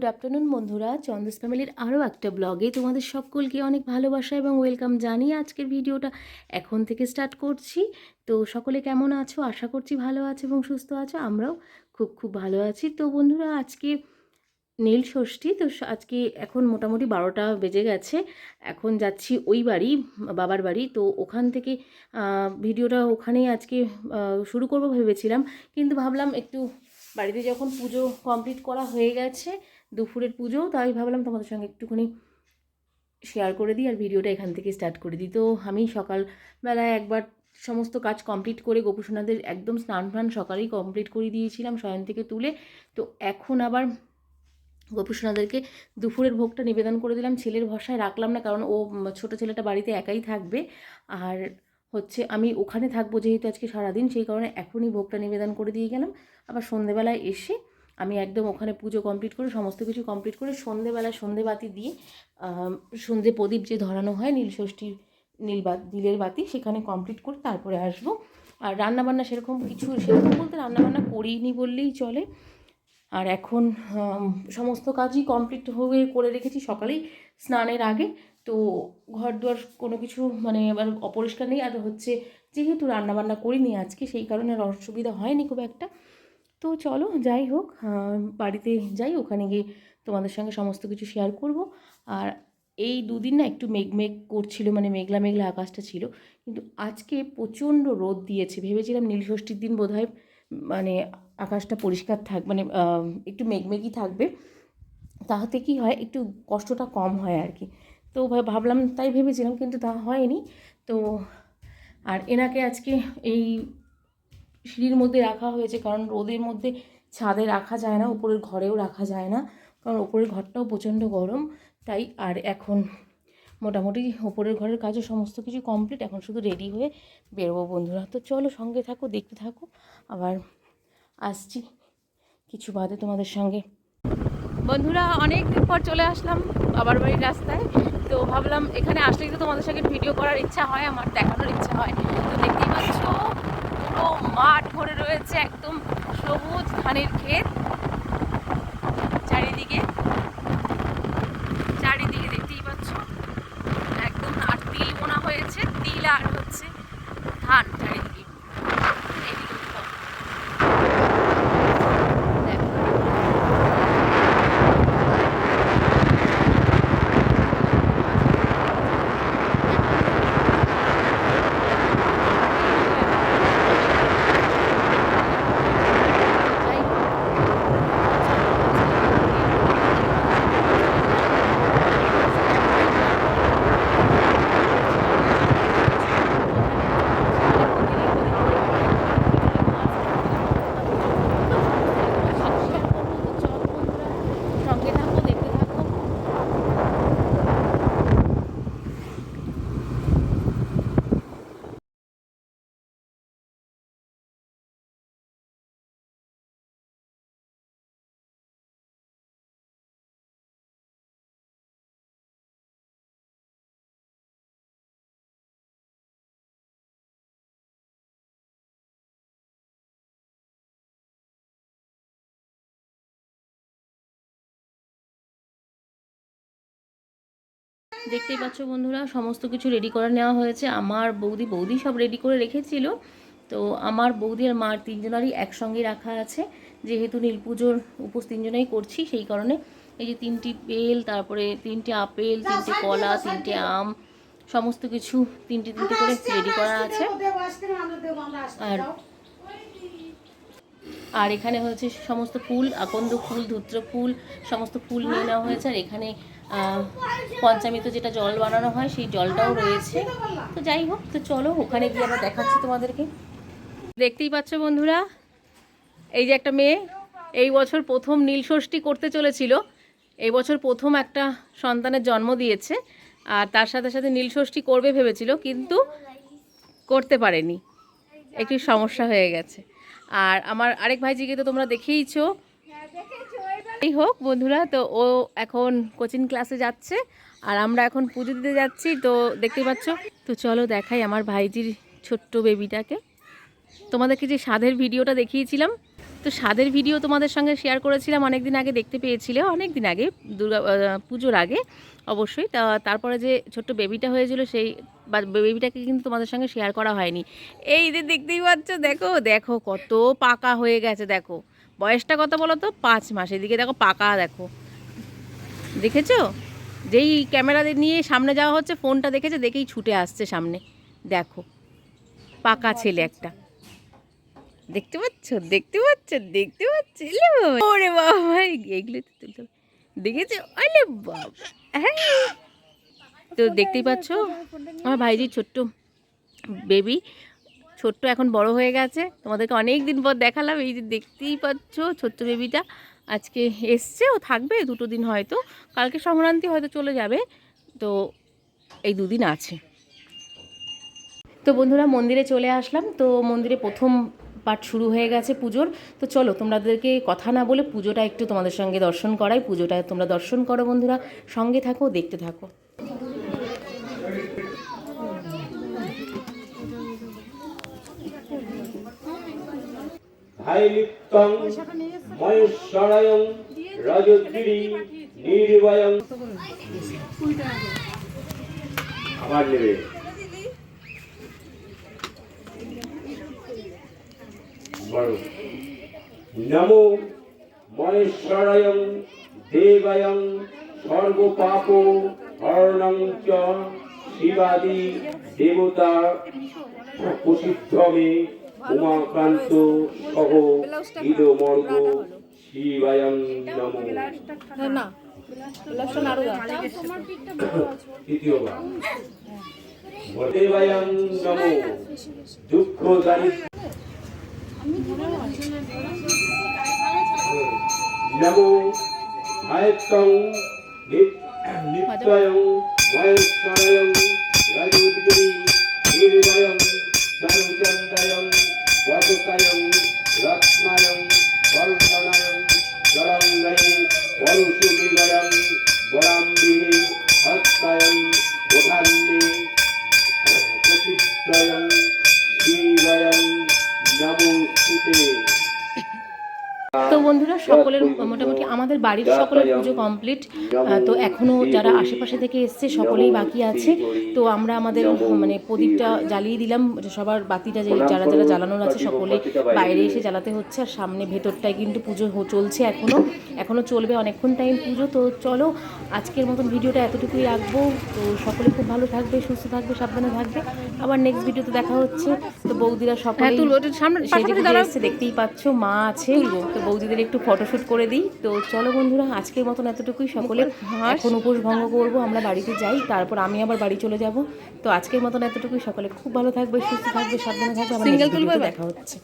Good afternoon বন্ধুরা, চন্দ্রস ফ্যামিলির আরও একটা ব্লগে তোমাদের সকলকে অনেক ভালোবাসা এবং ওয়েলকাম জানিয়ে আজকের ভিডিওটা এখন থেকে স্টার্ট করছি। তো সকলে কেমন আছো? আশা করছি ভালো আছো এবং সুস্থ আছো। আমরাও খুব ভালো আছি। তো বন্ধুরা, আজকে নীল ষষ্ঠী। তো আজকে এখন মোটামুটি 12টা বেজে গেছে। এখন যাচ্ছি ওই বাড়ি, বাবার বাড়ি। তো ওখান থেকে ভিডিওটা ওখানেই আজকে শুরু করব ভেবেছিলাম, কিন্তু ভাবলাম একটু বাড়িতে যখন পুজো কমপ্লিট করা হয়ে গেছে, দুপুরের পুজো, তাই ভাবলাম তোমাদের সঙ্গে একটুখানি শেয়ার করে দিই আর ভিডিওটা এখান থেকে স্টার্ট করে দিই। তো আমি সকালবেলায় একবার সমস্ত কাজ কমপ্লিট করে গোপুসোনাদের একদম স্নান ফান সকালেই কমপ্লিট করে দিয়েছিলাম শয়ন থেকে তুলে। তো এখন আবার গোপুসোনাদেরকে দুপুরের ভোগটা নিবেদন করে দিলাম। ছেলের ভরসায় রাখলাম না, কারণ ও ছোটো ছেলেটা বাড়িতে একাই থাকবে, আর হচ্ছে আমি ওখানে থাকবো যেহেতু আজকে সারাদিন, সেই কারণে এখনই ভোগটা নিবেদন করে দিয়ে গেলাম। আবার সন্ধেবেলায় এসে আমি একদম ওখানে পুজো কমপ্লিট করে সমস্ত কিছু কমপ্লিট করে সন্ধেবেলায় সন্ধে বাতি দিয়ে সন্ধে প্রদীপ যে ধরানো হয় নীলষষ্ঠীর নীলের বাতি, সেখানে কমপ্লিট করে তারপরে আসবো। আর রান্নাবান্না সেরকম বলতে রান্নাবান্না করিনি বললেই চলে। আর এখন সমস্ত কাজই কমপ্লিট হয়ে করে রেখেছি সকালেই স্নানের আগে। তো ঘর দুয়ার কোনো কিছু মানে আবার অপরিষ্কার নেই। আর হচ্ছে যেহেতু রান্নাবান্না করিনি আজকে, সেই কারণে আর অসুবিধা হয়নি খুব একটা। তো চলো যাই হোক, বাড়িতে যাই, ওখানে গিয়ে তোমাদের সঙ্গে সমস্ত কিছু শেয়ার করব। আর এই দুদিন না একটু মেঘ করছিল, মানে মেঘলা মেঘলা আকাশটা ছিল, কিন্তু আজকে প্রচণ্ড রোদ দিয়েছে। ভেবেছিলাম নীলষষ্ঠীর দিন বোধহয় মানে আকাশটা পরিষ্কার মানে একটু মেঘমেঘই থাকবে, তাহাতে কি হয় একটু কষ্টটা কম হয় আর কি। তো ভাবলাম, তাই ভেবেছিলাম, কিন্তু তা হয়নি। তো আর এনাকে আজকে এই সিঁড়ির মধ্যে রাখা হয়েছে, কারণ রোদের মধ্যে ছাদে রাখা যায় না, উপরের ঘরেও রাখা যায় না, কারণ উপরের ঘরটাও প্রচণ্ড গরম। তাই আর এখন মোটামুটি ওপরের ঘরের কাজও সমস্ত কিছু কমপ্লিট, এখন শুধু রেডি হয়ে বেরোবো বন্ধুরা। তো চলো সঙ্গে থাকো, দেখতে থাকো, আবার আসছি কিছু বাদে তোমাদের সঙ্গে। বন্ধুরা, অনেক দিন পর চলে আসলাম বাবার বাড়ির রাস্তায়। তো ভাবলাম এখানে আসলেই তো তোমাদের সঙ্গে ভিডিও করার ইচ্ছা হয়, আমার দেখানোর ইচ্ছা হয়। তো দেখতেই পাচ্ছ পুরো মাঠ ভরে রয়েছে, একদম সবুজ ধানের ক্ষেত চারিদিকে দেখতেই পাচ্ছ একদম। আর তিল বোনা হয়েছে, তিল আর হচ্ছে ধান চারিদিকে। দেখতেই পাচ্ছ বন্ধুরা, সমস্ত কিছু রেডি করে নেওয়া হয়েছে। আমার বৌদি সব রেডি করে রেখেছিল। তো আমার বৌদি আর মার তিনজনারই একসঙ্গে রাখা আছে, যেহেতু নীল পুজোর উপোস তিনজনেই করছি, সেই কারণে এই যে 3টি বেল, তারপরে 3টে আপেল, 3টে কলা, 3টে আম, সমস্ত কিছু 3টে করে রেডি করা আছে। আর এখানে হচ্ছে সমস্ত ফুল, আকন্দ ফুল, ধূত্র ফুল, সমস্ত ফুল নিয়ে নেওয়া হয়েছে। আর এখানে পঞ্চামৃত যেটা জল বানানো হয়, সেই জলটাও রয়েছে। তো যাই হোক, তো চলো ওখানে গিয়ে আমরা দেখাচ্ছি তোমাদেরকে। দেখতেই পাচ্ছ বন্ধুরা, এই যে একটা মেয়ে এই বছর প্রথম নীলষষ্ঠী করতে চলেছিল, এই বছর প্রথম একটা সন্তানের জন্ম দিয়েছে, আর তার সাথে সাথে নীলষষ্ঠী করবে ভেবেছিল, কিন্তু করতে পারেনি, একটু সমস্যা হয়ে গেছে। আর আমার আরেক ভাইজিকে তো তোমরা দেখেইছো। এই হোক বন্ধুরা, তো ও এখন কোচিং ক্লাসে যাচ্ছে, আর আমরা এখন পুজো দিতে যাচ্ছি। তো দেখতেই পাচ্ছ। তো চলো দেখাই আমার ভাইজির ছোট্ট বেবিটাকে। তোমাদেরকে যে সাধের ভিডিওটা দেখিয়েছিলাম, তো স্বাদের ভিডিও তোমাদের সঙ্গে শেয়ার করেছিলাম অনেক দিন আগে, দেখতে পেয়েছিলে অনেক দিন আগে, পুজোর আগে অবশ্যই। তারপরে যে ছোট্ট বেবিটা হয়েছিল সেই বেবিটাকে কিন্তু তোমাদের সঙ্গে শেয়ার করা হয়নি। এই যে দেখতেই পাচ্ছ, দেখো দেখো কত পাকা হয়ে গেছে, দেখো বয়সটা কত বলো তো, 5 মাস। এদিকে দেখো পাকা, দেখো দেখেছো, যেই ক্যামেরা নিয়ে সামনে যাওয়া হচ্ছে ফোনটা দেখেছে, দেখেই ছুটে আসছে সামনে। দেখো পাকা ছেলে একটা, দেখতে পাচ্ছ দেখতে পাচ্ছ দেখতে পাচ্ছ। ওরে বাবা, এগুলো তো তুলতে দেখেছো, আরে বাবা। হ্যাঁ, তো দেখতেই পাচ্ছ আমার ভাইজির ছোট্ট বেবি, ছোট্ট এখন বড় হয়ে গেছে। তোমাদেরকে অনেক দিন পর দেখালাম। এই যে দেখতেই পাচ্ছ ছোট্ট বেবিটা আজকে এসছে, ও থাকবে 2 দিন, হয়তো কালকে সংক্রান্তি, হয়তো চলে যাবে। তো এই 2 দিন আছে। তো বন্ধুরা মন্দিরে চলে আসলাম। তো মন্দিরে প্রথম পাঠ শুরু হয়ে গেছে পুজোর। তো চলো তোমাদেরকে কথা না বলে পুজোটা একটু তোমাদের সঙ্গে দর্শন করাই। পুজোটা তোমরা দর্শন করো বন্ধুরা, সঙ্গে থাকো, দেখতে থাকো। হাইলিপ্তং মহেশ্বরায়ং রজগিরি নির্ভয়ং। আবার নেবে। নমো মহেশ্বরায়ং দেবায়ং সর্বপাপ হরণং চ শিবাদি দেবতা প্রসিদ্ধমে উমাকান্ত সহ ইদমর্গ শিবায়ং নমো। তৃতীয়বার দেবায়ং নমো। দুঃখ দারিদ্র নমো। আয়ত্তং নিত্যয়ং মহেশ্বরায়ং রাজোদ্গিরি নির্ভয়ং ধনুচন্দায়ং বটকায়ং রত্নায়ং বর্ধনায়ং জলঙ্গয়ে পরশুনিলয়ং বরাম্বিহে হস্তায়ং ওধান্যে প্রতিষ্ঠায়ং শিবায়ং নমোস্তুতে। তো বন্ধুরা সকলের মোটামুটি আমাদের বাড়ির সকলের পুজো কমপ্লিট। তো এখনও যারা আশেপাশে থেকে এসছে সকলেই বাকি আছে। তো আমরা আমাদের মানে প্রদীপটা জ্বালিয়ে দিলাম, সবার বাতিটা যে যারা যারা জ্বালানোর আছে সকলে বাইরে এসে জ্বালাতে হচ্ছে। আর সামনে ভেতরটায় কিন্তু পুজো চলছে, এখনও চলবে অনেকক্ষণ টাইম পুজো। তো চলো আজকের মতন ভিডিওটা এতটুকুই রাখবো। তো সকলে খুব ভালো থাকবে, সুস্থ থাকবে, সাবধানে থাকবে। আবার নেক্সট ভিডিওতে দেখা হচ্ছে। তো বৌদিরা সকলে এসছে, দেখতেই পাচ্ছ মা আছে। তো বৌদিদের একটু ফটোশ্যুট করে দিই। তো চলো বন্ধুরা আজকের মতন এতটুকুই। সকলে এখন উপোস ভঙ্গ করবো, আমরা বাড়িতে যাই, তারপর আমি আবার বাড়ি চলে যাব। তো আজকের মতন এতটুকুই। সকলে খুব ভালো থাকবে, সুস্থ থাকবে, সাবধানে থাকবে। আবার নেক্সট ভিডিওতে দেখা হচ্ছে।